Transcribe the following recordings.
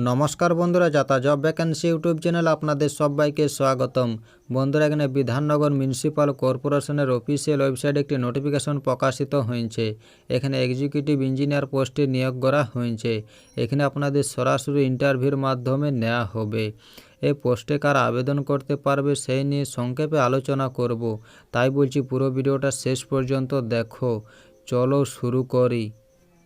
নমস্কার বন্ধুরা, যাতা জব ভ্যাকেন্সি ইউটিউব চ্যানেলে আপনাদের সবাইকে স্বাগতম। বন্ধুরা, এখানে বিধাননগর মিউনিসিপ্যাল কর্পোরেশনের অফিসিয়াল ওয়েবসাইটে একটি নোটিফিকেশন প্রকাশিত হয়েছে। এখানে এক্সিকিউটিভ ইঞ্জিনিয়ার পোস্টে নিয়োগ করা হয়েছে। এখানে আপনাদের সরাসরি ইন্টারভিউর মাধ্যমে নেওয়া হবে। এই পোস্টে কারা আবেদন করতে পারবে সেই নিয়ে সংক্ষেপে আলোচনা করব, তাই বলছি পুরো ভিডিওটা শেষ পর্যন্ত দেখো। চলো শুরু করি।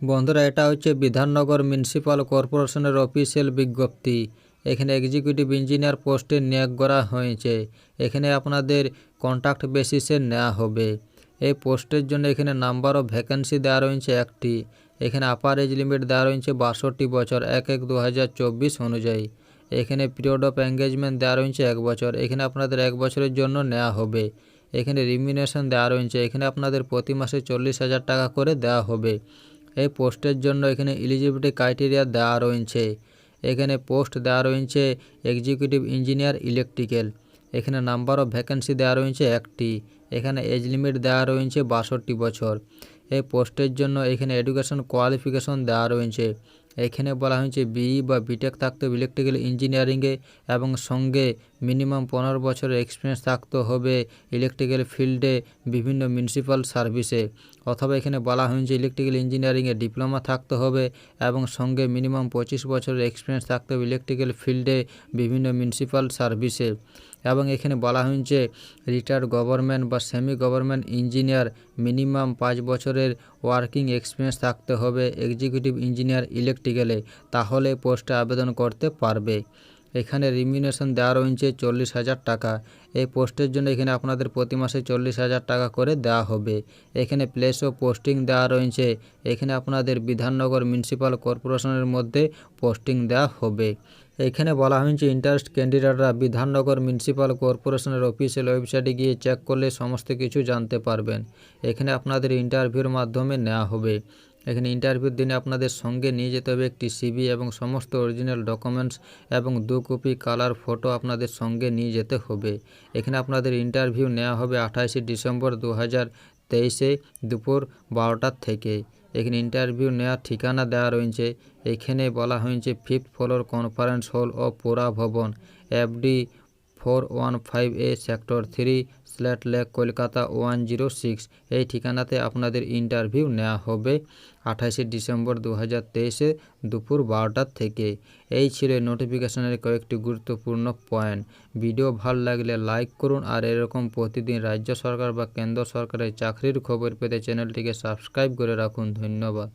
বন্ধুরা, এটা হচ্ছে বিধাননগর মিউনিসিপ্যাল কর্পোরেশনের অফিসিয়াল বিজ্ঞপ্তি। এখানে এক্সিকিউটিভ ইঞ্জিনিয়ার পোস্টে নিয়োগ করা হয়েছে। এখানে আপনাদের কন্ট্রাক্ট বেসিসে নেওয়া হবে। এই পোস্টের জন্য এখানে নাম্বার অফ ভ্যাকেন্সি দেওয়া রয়েছে একটি। এখানে আপার এজ লিমিট দেওয়া রয়েছে 62 বছর 1/1/2024 অনুযায়ী। এখানে পিরিয়ড অফ এঙ্গেজমেন্ট দেওয়া রয়েছে 1 বছর। এখানে আপনাদের 1 বছরের জন্য নেওয়া হবে। এখানে রিমিউনেশন দেওয়া রয়েছে। এখানে আপনাদের প্রতি মাসে 40,000 টাকা করে দেওয়া হবে। এই পোস্টের জন্য এখানে এলিজিবিলিটি ক্রাইটেরিয়া দেওয়া রয়েছে। এখানে পোস্ট দেওয়া রয়েছে এক্সিকিউটিভ ইঞ্জিনিয়ার ইলেকট্রিক্যাল। এখানে নাম্বার অফ ভ্যাকেন্সি দেওয়া রয়েছে একটি। এখানে এজ লিমিট দেওয়া রয়েছে 62 বছর। এই পোস্টের জন্য এখানে এডুকেশন কোয়ালিফিকেশন দেওয়া রয়েছে। এখানে বলা হয়েছে বিই বা বিটেক থাকতে হবে ইলেকট্রিক্যাল ইঞ্জিনিয়ারিংয়ে, এবং সঙ্গে মিনিমাম 15 বছরের এক্সপিরিয়েন্স থাকতে হবে ইলেকট্রিক্যাল ফিল্ডে বিভিন্ন মিউনিসিপ্যাল সার্ভিসে। অথবা এখানে বলা হয়েছে ইলেকট্রিক্যাল ইঞ্জিনিয়ারিংয়ে ডিপ্লোমা থাকতে হবে এবং সঙ্গে মিনিমাম 25 বছরের এক্সপিরিয়েন্স থাকতে হবে ইলেকট্রিক্যাল ফিল্ডে বিভিন্ন মিউনিসিপ্যাল সার্ভিসে। এবং এখানে বলা হয়েছে রিটায়ার্ড গভর্নমেন্ট বা সেমি গভর্নমেন্ট ইঞ্জিনিয়ার মিনিমাম 5 বছরের ওয়ার্কিং এক্সপিরিয়েন্স থাকতে হবে এক্সিকিউটিভ ইঞ্জিনিয়ার ইলেকট্রিক্যালে, তাহলে পোস্টে আবেদন করতে পারবে। এখানে রিমিউনেশন দেওয়া রয়েছে 40,000 টাকা। এই পোস্টের জন্য এখানে আপনাদের প্রতি মাসে 40,000 টাকা করে দেওয়া হবে। এখানে প্লেস অফ পোস্টিং দেওয়া রয়েছে। এখানে আপনাদের বিধাননগর মিউনিসিপ্যাল কর্পোরেশনের মধ্যে পোস্টিং দেওয়া হবে। এখানে বলা হয়েছে ইন্টারেস্ট ক্যান্ডিডেটরা বিধাননগর মিউনিসিপ্যাল কর্পোরেশনের অফিসিয়াল ওয়েবসাইটে গিয়ে চেক করলে সমস্ত কিছু জানতে পারবেন। এখানে আপনাদের ইন্টারভিউর মাধ্যমে নেওয়া হবে। এখানে ইন্টারভিউর দিনে আপনাদের সঙ্গে নিয়ে যেতে হবে একটি সিভি এবং সমস্ত অরিজিনাল ডকুমেন্টস এবং 2 কপি কালার ফটো আপনাদের সঙ্গে নিয়ে যেতে হবে। এখানে আপনাদের ইন্টারভিউ নেওয়া হবে 28 ডিসেম্বর 2023 দুপুর 12টার থেকে। এখানে ইন্টারভিউ নেওয়ার ঠিকানা দেওয়া রয়েছে। এখানে বলা হয়েছে 5th ফ্লোর কনফারেন্স হল ও পুরা ভবন, FD 415A sector 3 Salt Lake Kolkata 106। এই ঠিকানাতে আপনাদের ইন্টারভিউ নেওয়া হবে 28 ডিসেম্বর 2023 দুপুর 12টার থেকে। এই ছিল নোটিফিকেশনের কয়েকটি গুরুত্বপূর্ণ পয়েন্ট। ভিডিও ভালো লাগলে লাইক করুন, আর এরকম প্রতিদিন রাজ্য সরকার বা কেন্দ্র সরকারের চাকরির খবর পেতে চ্যানেলটিকে সাবস্ক্রাইব করে রাখুন। ধন্যবাদ।